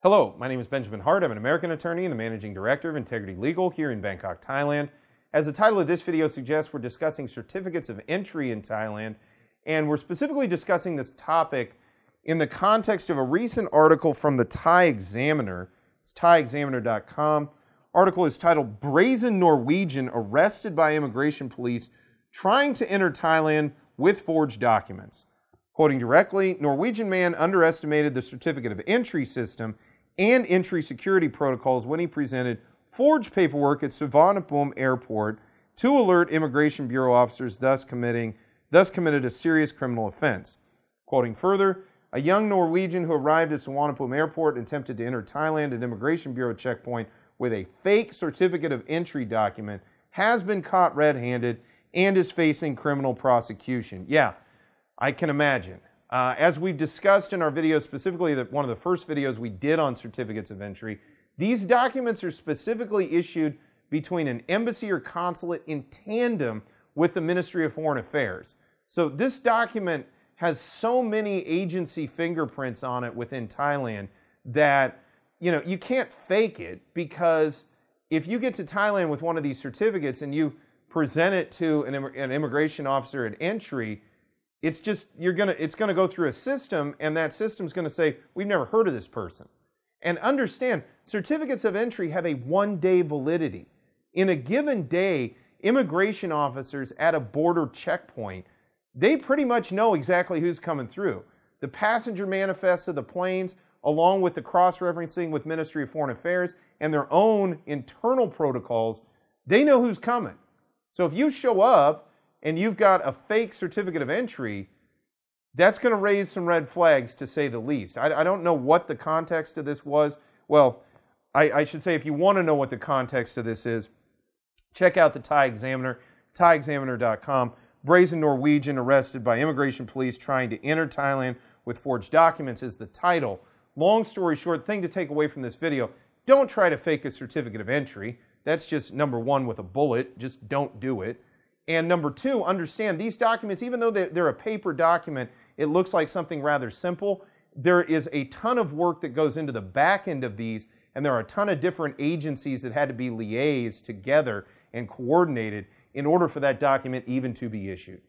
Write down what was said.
Hello, my name is Benjamin Hart. I'm an American attorney and the Managing Director of Integrity Legal here in Bangkok, Thailand. As the title of this video suggests, we're discussing certificates of entry in Thailand, and we're specifically discussing this topic in the context of a recent article from the Thai Examiner. It's thaiexaminer.com. Article is titled, "Brazen Norwegian Arrested by Immigration Police Trying to Enter Thailand with Forged Documents." Quoting directly, Norwegian man underestimated the certificate of entry system and entry security protocols when he presented forged paperwork at Suvarnabhumi Airport to alert Immigration Bureau officers, thus committed a serious criminal offense. Quoting further, a young Norwegian who arrived at Suvarnabhumi Airport and attempted to enter Thailand at Immigration Bureau checkpoint with a fake certificate of entry document has been caught red-handed and is facing criminal prosecution. Yeah, I can imagine. As we've discussed in our video, specifically one of the first videos we did on certificates of entry, these documents are specifically issued between an embassy or consulate in tandem with the Ministry of Foreign Affairs. So this document has so many agency fingerprints on it within Thailand that you can't fake it, because if you get to Thailand with one of these certificates and you present it to an immigration officer at entry, it's going to go through a system, and that system's going to say, we've never heard of this person. And understand, certificates of entry have a one-day validity. In a given day, immigration officers at a border checkpoint, they pretty much know exactly who's coming through. The passenger manifests of the planes, along with the cross-referencing with Ministry of Foreign Affairs and their own internal protocols, they know who's coming. So if you show up and you've got a fake certificate of entry, that's going to raise some red flags, to say the least. I don't know what the context of this was. Well, I should say, if you want to know what the context of this is, check out the Thai Examiner, thaiexaminer.com. Brazen Norwegian arrested by immigration police trying to enter Thailand with forged documents is the title. Long story short, thing to take away from this video, don't try to fake a certificate of entry. That's just number one with a bullet. Just don't do it. And number two, understand these documents, even though they're a paper document, it looks like something rather simple. There is a ton of work that goes into the back end of these, and there are a ton of different agencies that had to be liaised together and coordinated in order for that document even to be issued.